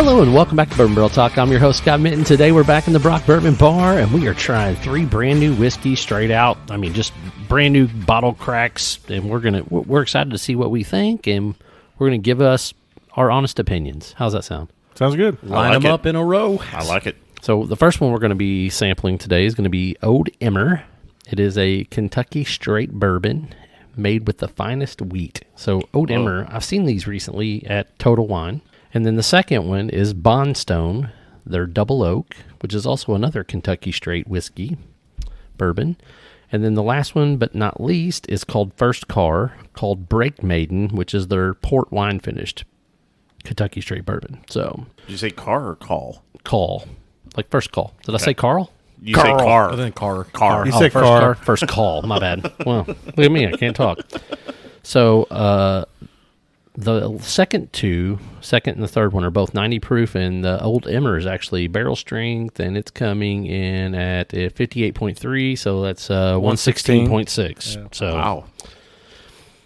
Hello and welcome back to Bourbon Barrel Talk. I'm your host, Scott Minton. Today we're back in the Brock Bourbon Bar and we are trying 3 brand new whiskeys straight out. I mean, just brand new bottle cracks, and we're excited to see what we think, and we're gonna give us our honest opinions. How's that sound? Sounds good. Line them up in a row. I like it. So the first one we're going to be sampling today is going to be Old Emmer. It is a Kentucky straight bourbon made with the finest wheat. So Old Emmer, I've seen these recently at Total Wine. And then the second one is Bondstone, their double oak, which is also another Kentucky straight whiskey bourbon. And then the last one, but not least, is called First Car, called Break Maiden, which is their port wine finished Kentucky straight bourbon. So Did you say car or call? call, like first call. Did I say Carl? You say car. I think car. Car. You said first car. First call. My bad. Well, look at me. I can't talk. So the second and the third one are both 90 proof, and the Old Emmer is actually barrel strength, and it's coming in at 58.3, so that's 116.6. Yeah. So Wow.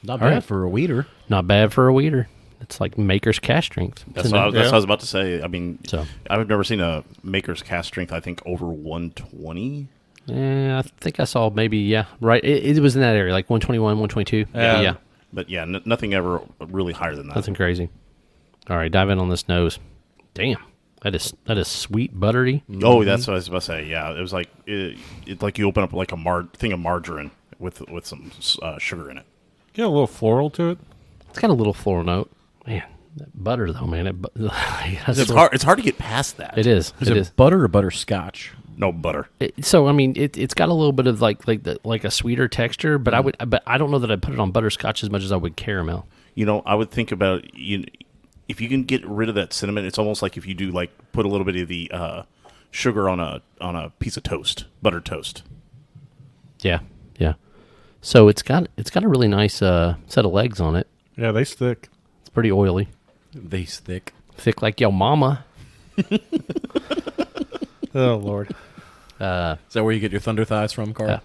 Not All bad right. for a weeder. not bad for a weeder. It's like maker's cast strength. That's what I was about to say. I mean, So. I've never seen a maker's cast strength, I think, over 120. Yeah, I think I saw maybe, right. It was in that area, like 121, 122. Yeah. But yeah, nothing ever really higher than that. Nothing crazy. All right, dive in on this nose. Damn, that is sweet, buttery. Oh, that's what I was about to say. Yeah, it was like it's like you open up like a thing of margarine with some sugar in it. Get a little floral to it. It's got a little floral note. Man, that butter though, man. It's hard to get past that. It is. Is It it is. butter or butterscotch? No butter. So I mean, it's got a little bit of like a sweeter texture, but I don't know that I'd put it on butterscotch as much as I would caramel. You know, I would think about if you can get rid of that cinnamon. It's almost like if you do like put a little bit of the sugar on a piece of toast, buttered toast. Yeah. So it's got a really nice set of legs on it. Yeah, they stick. It's pretty oily, They stick. thick like your mama. Oh, Lord. Is that where you get your thunder thighs from, Carl? Yeah.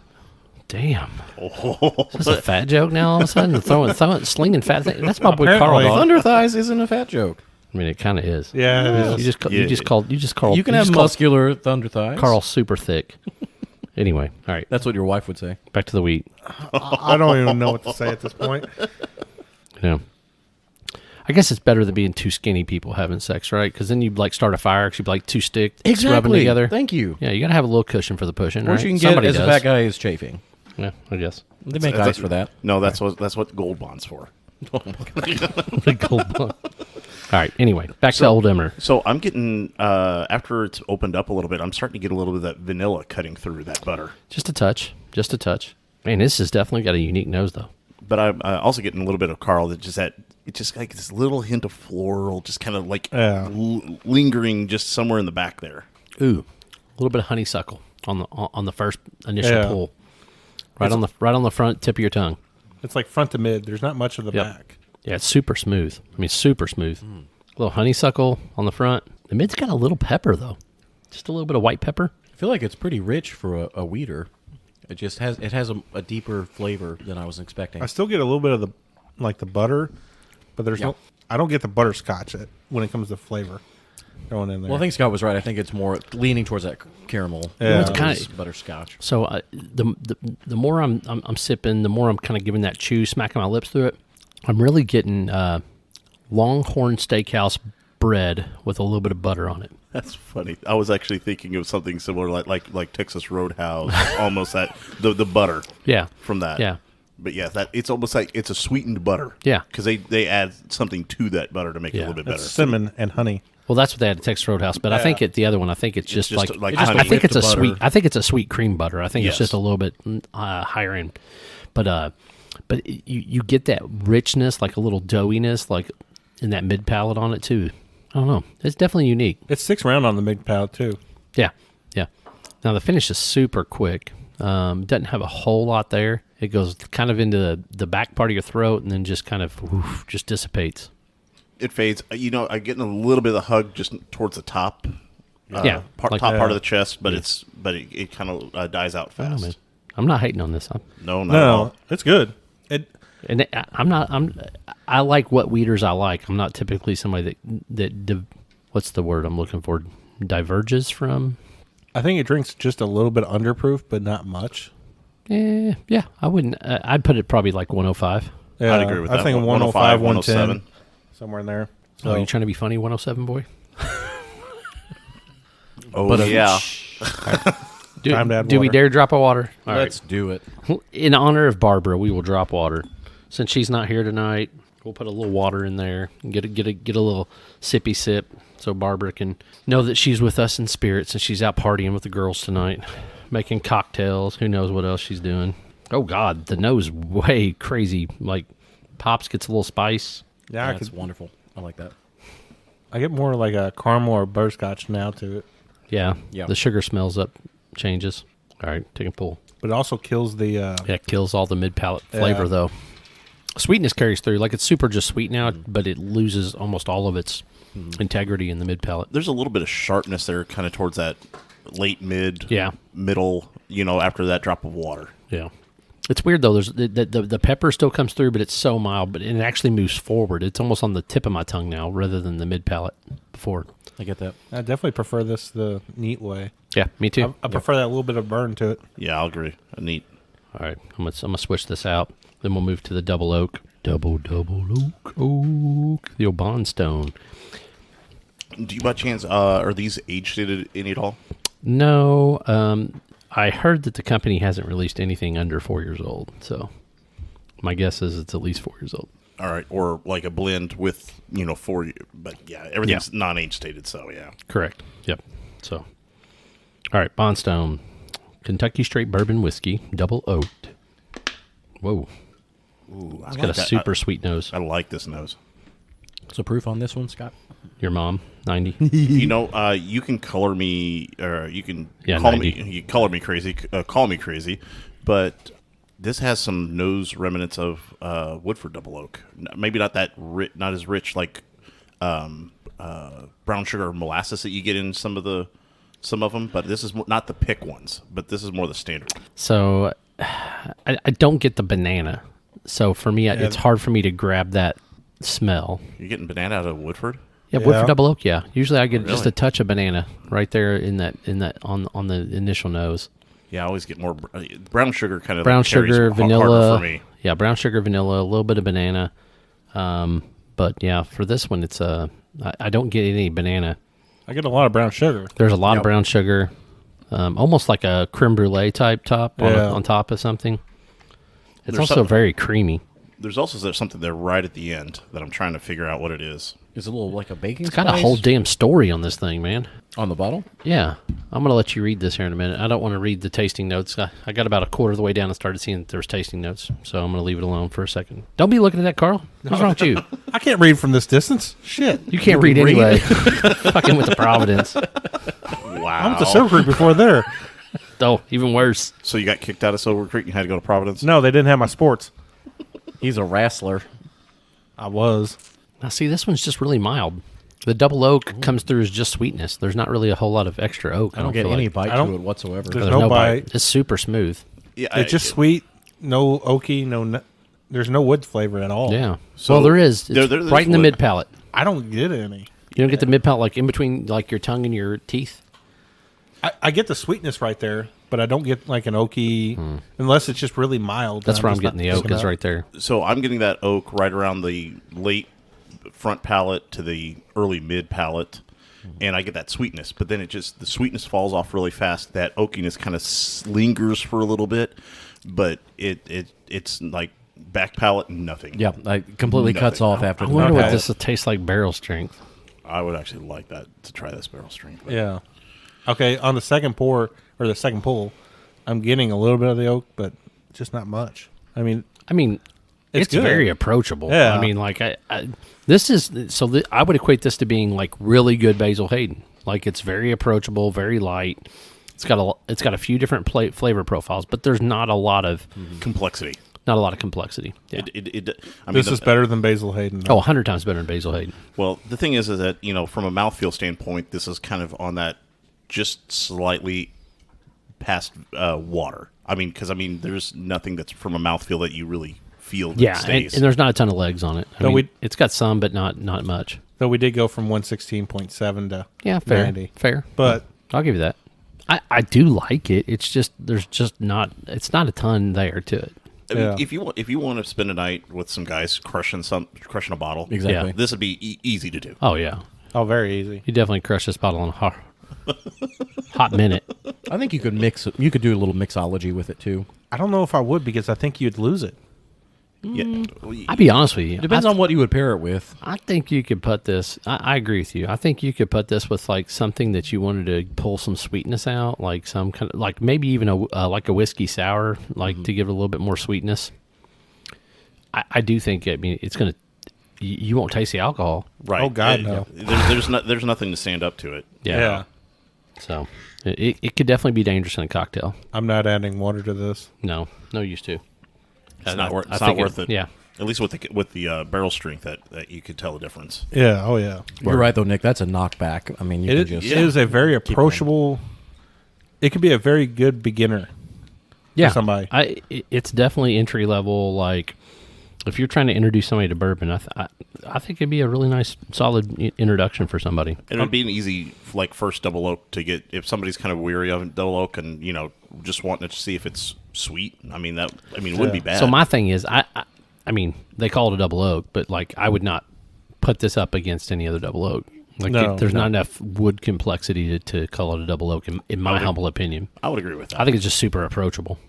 Damn. Is this a fat joke now all of a sudden? throwing slinging fat things. That's my boy Carl. Apparently. Dog. Thunder thighs isn't a fat joke. I mean, it kind of is. Yeah, it You is. just called You can have muscular thunder thighs. Carl super thick. Anyway, all right. That's what your wife would say. Back to the wheat. I don't even know what to say at this point. Yeah. I guess it's better than being two skinny people having sex, right? Because then you'd like start a fire because you'd be like two sticks rubbing together. Thank you. Yeah, you got to have a little cushion for the pushing, Or right? you can get Somebody as does. a fat guy is chafing. Yeah, I guess. They make ice for that. No, that's what Gold Bond's for. The gold bun. All right, anyway, back to Old Emmer. So I'm getting after it's opened up a little bit, I'm starting to get a little bit of that vanilla cutting through that butter. Just a touch. Man, this has definitely got a unique nose, though. But I'm also getting a little bit of Carl it's just like this little hint of floral, just kind of like lingering just somewhere in the back there. Ooh, a little bit of honeysuckle on the first initial Yeah. pull, right on the front tip of your tongue. It's like front to mid. There's not much of the back. Yeah, it's super smooth. I mean, super smooth. A little honeysuckle on the front. The mid's got a little pepper though, just a little bit of white pepper. I feel like it's pretty rich for a weeder. It just has a deeper flavor than I was expecting. I still get a little bit of the butter, but there's no. I don't get the butterscotch when it comes to flavor going in there. Well, I think Scott was right. I think it's more leaning towards that caramel. Yeah. It's than kinda- it is butterscotch. So the more I'm sipping, the more I'm kind of giving that chew, smacking my lips through it. I'm really getting Longhorn Steakhouse bread with a little bit of butter on it. That's funny. I was actually thinking of something similar, like Texas Roadhouse, almost that the butter. Yeah. From that. Yeah. But yeah, it's almost like it's a sweetened butter. Yeah. Because they add something to that butter to make it a Yeah. little bit better. it's cinnamon and honey. Well, that's what they had at Texas Roadhouse, but I think at the other one, I think it's just just like like honey. I think it's a Butter. sweet. I think it's a sweet cream butter. I think it's Yes. just a little bit higher end, but you get that richness, like a little doughiness, like in that mid palate on it too. I don't know. It's definitely unique. It sticks around on the mid palate too. Yeah. Now the finish is super quick. Doesn't have a whole lot there. It goes kind of into the back part of your throat and then just kind of just dissipates. It fades. I'm getting a little bit of the hug just towards the top. Yeah, top like- part of the chest, but it kind of dies out I don't know, fast. man. I'm not hating on this. No, not at all. It's good. I like what weeders I like. I'm not typically somebody that what's the word I'm looking for? Diverges from. I think it drinks just a little bit underproof, but not much. Yeah, I wouldn't. I'd put it probably like 105. Yeah, I'd agree with that. I think 105, 110, somewhere in there. So Oh, you trying to be funny, 107 boy? Oh, But, yeah. Time to add Do we water. dare drop a water? All right. Let's do it. In honor of Barbara, we will drop water. Since she's not here tonight, we'll put a little water in there and get a little sippy sip, so Barbara can know that she's with us in spirit since she's out partying with the girls tonight, making cocktails. Who knows what else she's doing? Oh God, the nose way crazy. Like pops gets a little spice. yeah, That's wonderful. I like that. I get more like a caramel or butterscotch now to it, Yeah, Yeah. The sugar smells up, changes. All right, take a pull. but it also kills the. Yeah, it kills all the mid palate flavor Yeah. though. Sweetness carries through. Like it's super just sweet now, but it loses almost all of its integrity in the mid palate. There's a little bit of sharpness there, kind of towards that late Yeah. middle. After that drop of water. Yeah. It's weird though. There's the pepper still comes through, but it's so mild, but it actually moves forward. It's almost on the tip of my tongue now, rather than the mid palate before. I get that. I definitely prefer this the neat way. Yeah, me too. I prefer that little bit of burn to it. Yeah, I'll agree. Neat. All right, I'm gonna switch this out. Then we'll move to the double oak. Double oak. The old Bondstone. Do you by chance are these age stated any at all? No, I heard that the company hasn't released anything under 4 years old. So my guess is it's at least 4 years old. All right, or like a blend with 4, but yeah, everything's non-age stated. So yeah, Correct. Yep. So, all right, Bondstone, Kentucky Straight Bourbon Whiskey, double oaked. Whoa, it's got a super sweet nose. I like this nose. So proof on this one, Scott? Your mom, 90. You can color me, or you can Yeah, call 90. me. You color me crazy, call me crazy, but this has some nose remnants of Woodford Double Oak. Maybe not that not as rich like brown sugar or molasses that you get in some of them, but this is not the pick ones, but this is more the standard. So, I don't get the banana. So for me, it's hard for me to grab that smell. You're getting banana out of Woodford. Yeah, Yeah. Woodford Double Oak. Yeah, usually I get just Really? a touch of banana right there in that on the initial nose. Yeah, I always get more brown sugar. Kind of Brown like carries sugar, harder vanilla. for me. Yeah, brown sugar, vanilla, a little bit of banana. But yeah, for this one, it's I don't get any banana. I get a lot of brown sugar. There's a lot of brown sugar, almost like a creme brulee type top Yeah. on top of something. It's There's also some- very creamy. There's also something there right at the end that I'm trying to figure out what it is. Is it a little like a baking It's got a whole damn story on this thing, man. on the bottle? Yeah, I'm gonna let you read this here in a minute. I don't want to read the tasting notes. I got about a quarter of the way down and started seeing that there was tasting notes, so I'm gonna leave it alone for a second. Don't be looking at that, Carl. What's wrong with you? I can't read from this distance. Shit. You can't read anyway. Fucking with the Providence. Wow. I went to Silver Creek before there. Oh, even worse. So you got kicked out of Silver Creek and had to go to Providence? No, they didn't have my sports. He's a wrestler. I was. Now, see, this one's just really mild. The double oak comes through as just sweetness. There's not really a whole lot of extra oak. I don't get feel any like. bite I don't- to it whatsoever. There's There's no bite. It's super smooth. Yeah, It's just sweet, no oaky, there's no wood flavor at all. Yeah. So well, there is. It's there's right in the wood. mid palate. I don't get any. You don't get the mid palate like in between like your tongue and your teeth. I get the sweetness right there, but I don't get like an oaky unless it's just really mild. That's where I'm just getting not the oak picking is up. right there. So I'm getting that oak right around the late front palate to the early mid palate, and I get that sweetness. But then the sweetness falls off really fast. That oakiness kind of lingers for a little bit, but it's like back palate nothing. Yeah, it completely cuts Nothing. off after I the wonder Okay. what this will taste like barrel strength. I would actually like that to try this barrel strength. but- Yeah. Okay, on the second pour or the second pull, I'm getting a little bit of the oak, but just not much. I mean, It's good. very approachable. Yeah. I mean, like this is so. I would equate this to being like really good Basil Hayden. Like it's very approachable, very light. It's got a few different flavor profiles, but there's not a lot of Complexity. not a lot of complexity. Yeah. I mean, this is better than Basil Hayden. Oh, 100 times better than Basil Hayden. Well, the thing is that from a mouthfeel standpoint, this is kind of on that just slightly past water. Because there's nothing that's from a mouthfeel that you really feel that Yeah, and stays. there's not a ton of legs on it. No, It's got some, but not much. Though we did go from 116.7 to Yeah, fair. 90. Fair. But I'll give you that. I do like it. It's just there's just not a ton there to it. I mean, Yeah. if you want to spend a night with some guys crushing a bottle, Exactly. this would be easy to do. Oh yeah. very easy. You definitely crush this bottle in a hot minute. I think you could mix. You could do a little mixology with it too. I don't know if I would because I think you'd lose it. Yeah, I'll be honest with you. Depends on what you would pair it with. I think you could put this. I agree with you. I think you could put this with like something that you wanted to pull some sweetness out, like some kind of like maybe even like a whiskey sour, like to give it a little bit more sweetness. I do think. I mean, it's gonna. You won't taste the alcohol. right. Oh, God, no. There's nothing to stand up to it. Yeah. So it could definitely be dangerous in a cocktail. I'm not adding water to this. No use to. It's not worth. I It's not think worth it. Yeah. At least with the barrel strength that you could tell the difference. Yeah. Oh, yeah. You're right though, Nick. That's a knockback. I mean, you It can just it is a very approachable. It could be a very good beginner. Yeah. somebody. It's definitely entry level. Like if you're trying to introduce somebody to bourbon, I think it'd be a really nice, solid introduction for somebody. And it'd be an easy like first double oak to get if somebody's kind of weary of double oak and just wanting to see if it's sweet. I mean it wouldn't be bad. So my thing is, I mean, they call it a double oak, but like I would not put this up against any other double oak. Like there's not enough wood complexity to call it a double oak, in my humble opinion. I would agree with that. I think it's just super approachable.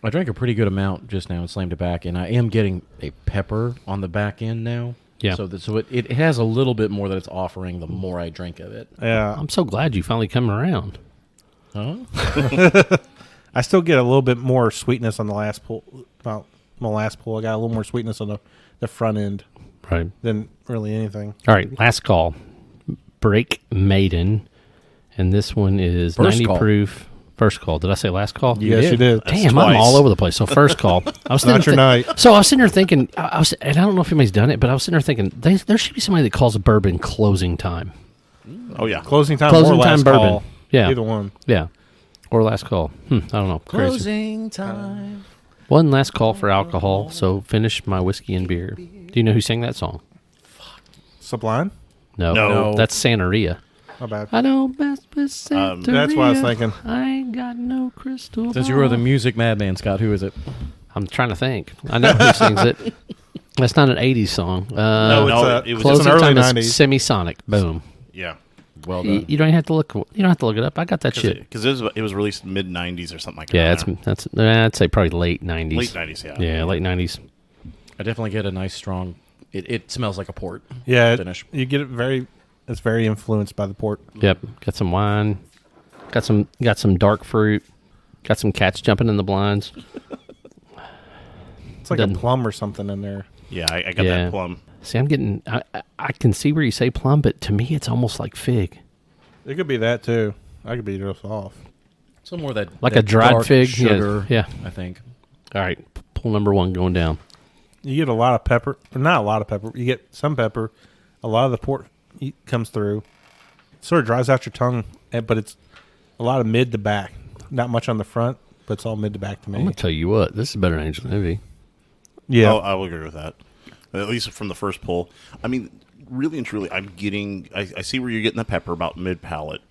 I drank a pretty good amount just now and slammed it back, and I am getting a pepper on the back end now. Yeah. So it has a little bit more that it's offering the more I drink of it. Yeah. I'm so glad you finally come around. Huh? I still get a little bit more sweetness on the last pull. Well, my last pull, I got a little more sweetness on the front end Right. than really anything. All right. Last call. Break Maiden. And this one is First 90 call. proof. First call. Did I say last call? Yes, you did. Damn, twice. I'm all over the place. So first call. I was Not your night. So I was sitting there thinking, and I don't know if anybody's done it, but I was sitting there thinking, there should be somebody that calls a bourbon closing time. Oh yeah. Closing time Closing or last time bourbon. call. Yeah. Either one. Yeah. Or last call. I don't know. Crazy. Closing time. One last call for alcohol. So finish my whiskey and beer. Do you know who sang that song? Sublime? No. No. That's Santeria. Not bad. I know best with Santeria. That's what I was thinking. I ain't got no crystal Since you ball. were the music madman, Scott, who is it? I'm trying to think. I know who sings it. That's not an 80s song. It's it was Closing an early time 90s. is Semisonic. Boom. Yeah. Well done. You don't have to look. You don't have to look it up. I got that shit. Because it was released mid '90s or something like Yeah, that. that's. I'd say probably late 90s. late '90s. Yeah. Yeah, late 90s. I definitely get a nice strong. It smells like a port. Yeah, Finish. you get it very. It's very influenced by the port. Yep. Got some wine. Got some dark fruit. Got some cats jumping in the blinds. It's like Doesn't- a plum or something in there. Yeah, I got Yeah. that plum. See, I'm getting. I can see where you say plum, but to me, it's almost like fig. It could be that too. I could be just off. Some more of that Like that a dried dark fig? Yeah, sugar. yeah. I think. All right. Pull number one going down. You get a lot of pepper, not a lot of pepper. You get some pepper. A lot of the port comes through. Sort of dries out your tongue, but it's a lot of mid to back. Not much on the front, but it's all mid to back to me. I'm gonna tell you what. This is better than Angel Envy. Yeah, I will agree with that. At least from the first pull. I mean, really and truly, I'm getting. I see where you're getting the pepper about mid palate.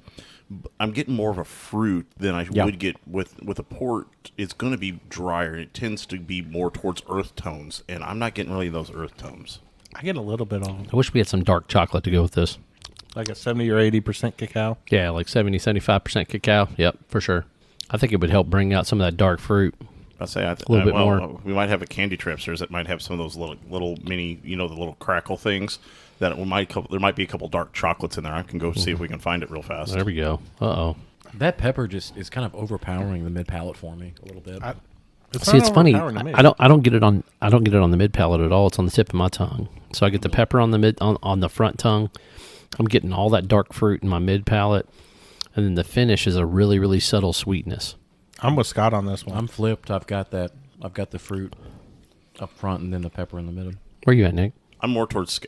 I'm getting more of a fruit than I would get with a port. It's going to be drier. It tends to be more towards earth tones, and I'm not getting really those earth tones. I get a little bit on, I wish we had some dark chocolate to go with this. like a 70 or 80% cacao. Yeah, like 70-75% cacao. Yep, for sure. I think it would help bring out some of that dark fruit. I say a little bit more. We might have a candy tripsters that might have some of those little mini, the little crackle things. That there might be a couple dark chocolates in there. I can go see if we can find it real fast. There we go. Uh-oh. That pepper just is kind of overpowering the mid palate for me a little bit. See, it's funny. overpowering to me. I don't get it on the mid palate at all. It's on the tip of my tongue. So I get the pepper on the on the front tongue. I'm getting all that dark fruit in my mid palate, and then the finish is a really, really subtle sweetness. I'm with Scott on this one. I'm flipped. I've got the fruit up front and then the pepper in the middle. Where you at, Nick? I'm more towards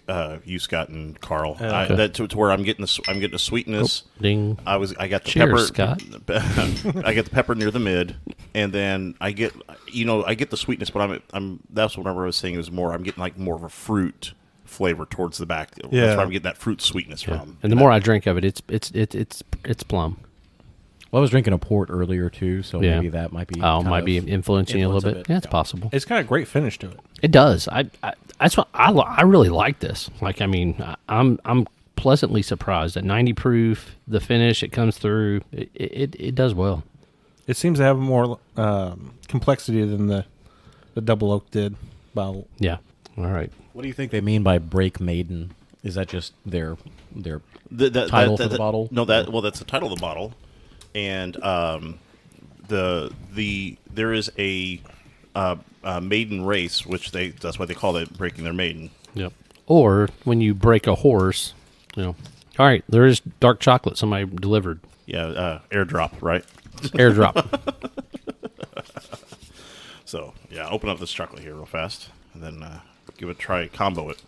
you, Scott, and Carl. Okay. That to where I'm getting the sweetness. Ding. I got the Cheers, pepper. Scott. I get the pepper near the mid, and then I get the sweetness. But that's what I was saying. It was more. I'm getting like more of a fruit flavor towards the back. Yeah. That's where I'm getting that fruit sweetness from. And the more I drink of it, it's plum. Well, I was drinking a port earlier too, so Yeah. maybe that might be. Might be influencing you a little bit. influence of it. Yeah, it's possible. It's got a great finish to it. It does. That's what I really like this. Like, I mean, I'm pleasantly surprised at 90 proof. The finish it comes through. It does well. It seems to have more complexity than the double oak did. About Yeah. All right. What do you think they mean by break maiden? Is that just their title for the bottle? No, that's the title of the bottle, and there is a maiden race, which that's why they call it breaking their maiden. Yep. Or when you break a horse, All right. There is dark chocolate somebody delivered. Yeah, airdrop, right? Airdrop. So yeah, open up this chocolate here real fast, and then give it a try. Combo it.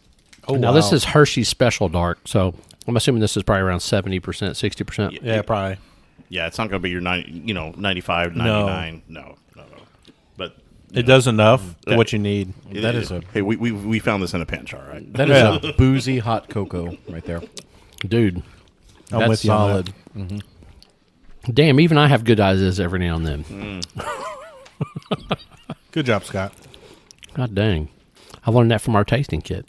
oh Now wow. this is Hershey's Special Dark, so I'm assuming this is probably around 70%, 60%. yeah, probably. Yeah, it's not going to be your 95, 99. No. But It does enough to what you need. That is a Hey, we found this in a pan jar, right? that is a boozy hot cocoa right there. Dude. I'm That's with you on that. solid. Damn, even I have good ideas every now and then. Good job, Scott. God dang. I learned that from our tasting kit.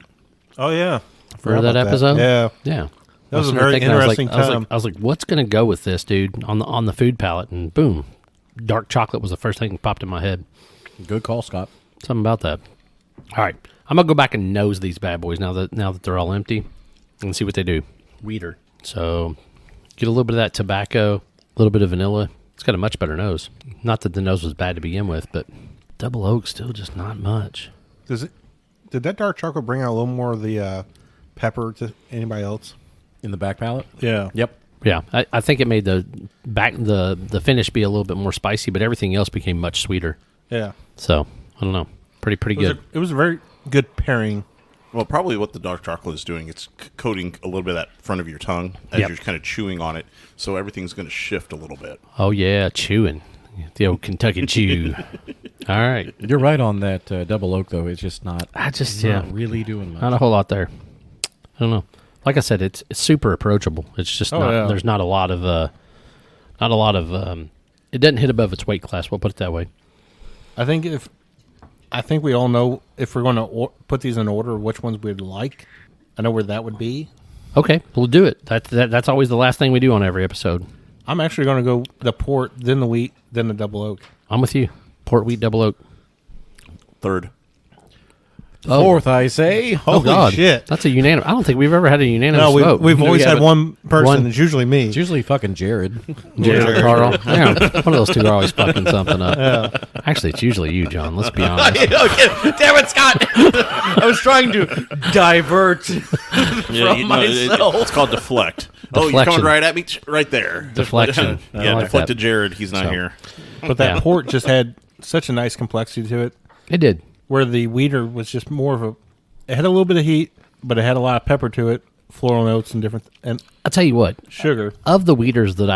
Oh yeah, Remember that episode? Yeah, Yeah. that was a I very thinking, I was like- interesting time. I was like, what's going to go with this, dude, on the food palette? And boom, dark chocolate was the first thing that popped in my head. Good call, Scott. Something about that. All right. I'm going to go back and nose these bad boys now that they're all empty and see what they do. Weeder. So get a little bit of that tobacco, a little bit of vanilla. It's got a much better nose. Not that the nose was bad to begin with, but double oak still just not much. Did that dark chocolate bring out a little more of the pepper to anybody else? In the back palate? Yeah. Yep. Yeah, I think it made the finish be a little bit more spicy, but everything else became much sweeter. Yeah. So I don't know, pretty good. It was a very good pairing. Well, probably what the dark chocolate is doing, it's coating a little bit of that front of your tongue as Yep. you're kind of chewing on it, so everything's going to shift a little bit. Oh yeah, chewing, the old Kentucky chew. All right, You're right on that double oak, though. It's just not. not really doing much. not a whole lot there. I don't know. Like I said, it's super approachable. It's just not. yeah. There's not a lot of. It doesn't hit above its weight class. We'll put it that way. I think we all know if we're going to put these in order, which ones we'd like. I know where that would be. Okay, we'll do it. That's always the last thing we do on every episode. I'm actually going to go the port, then the wheat, then the double oak. I'm with you. Port wheat double oak. Third. Oh. Fourth, I say. Oh Holy God, shit. that's a unanimous. I don't think we've ever had a unanimous No, vote. we've always had haven't. one person. One- It's usually me. It's usually fucking Jared. Jared or Carl. Yeah, one of those two are always fucking something up. Actually, it's usually you, John. Let's be honest. Damn it, Scott! I was trying to divert from myself. It's called deflect. Oh, you're Deflection. coming right at me, right there. Deflection. I Yeah, like deflected that. Jared. He's not So- here. But that Yeah. port just had such a nice complexity to it, It did. where the weeder was just more of a. It had a little bit of heat, but it had a lot of pepper to it, floral notes and different and I'll tell you what. sugar. Of the weeders that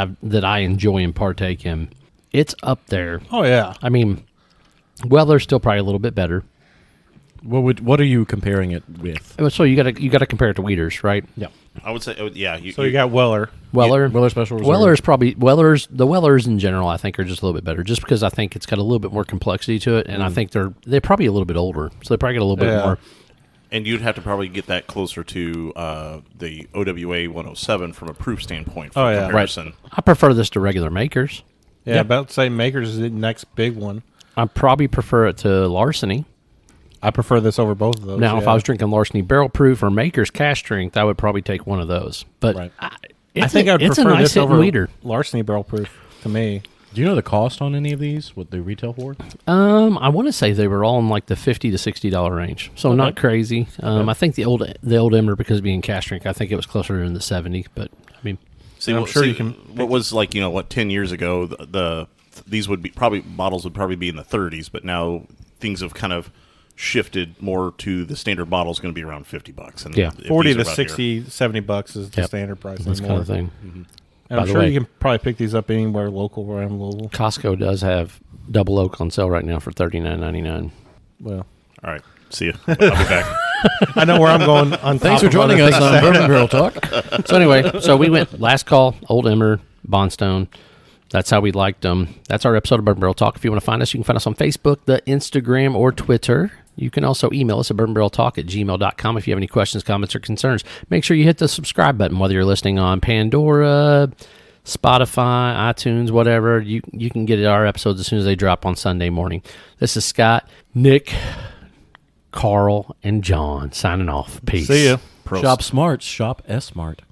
I enjoy and partake in, it's up there. Oh yeah, I mean, Weller's still probably a little bit better. What are you comparing it with? So you got to compare it to weeders, right? Yeah. I would say, yeah. so you got Weller. Weller, Weller Special Reserve. Weller's probably the Wellers in general. I think are just a little bit better, just because I think it's got a little bit more complexity to it, and I think they're probably a little bit older, so they probably get a little bit Yeah. more. And you'd have to probably get that closer to the OWA 107 from a proof standpoint for Oh, yeah. comparison. I prefer this to regular Makers. Yeah, about to say Makers is the next big one. I probably prefer it to Larceny. I prefer this over both of those. Now, if yeah. I was drinking Larceny Barrel Proof or Maker's Cash Strength, I would probably take one of those. But Right. I think I'd it's prefer a nice this over weeder. Larceny Barrel Proof to me. Do you know the cost on any of these? What they retail for? I want to say they were all in like the $50 to $60 range, so not crazy. I think the old Emmer, because being cash drink, I think it was closer in the 70. But I mean, See, I'm sure you can- What was like, 10 years ago, these would be bottles would probably be in the 30s, but now things have kind of shifted more to the standard bottle is going to be around $50. And Yeah. if 40 these to are about 60, 70 bucks is the Yep. standard price that's anymore. kind of thing. And By I'm the sure way- you can probably pick these up anywhere local around Louisville. Costco does have double oak on sale right now for $39.99. Well, All right, see you. I'll be back. I know where I'm going. On Thanks top for of other joining us things on that- Bourbon Barrel Talk. So anyway, so we went last call, Old Emmer, Bondstone. That's how we liked them. That's our episode of Bourbon Barrel Talk. If you want to find us, you can find us on Facebook, the Instagram, or Twitter. You can also email us at bourbonbarreltalk@gmail.com if you have any questions, comments, or concerns. Make sure you hit the subscribe button, whether you're listening on Pandora, Spotify, iTunes, whatever. You can get our episodes as soon as they drop on Sunday morning. This is Scott, Nick, Carl, and John signing off. Peace. See ya. Shop smart, shop S smart.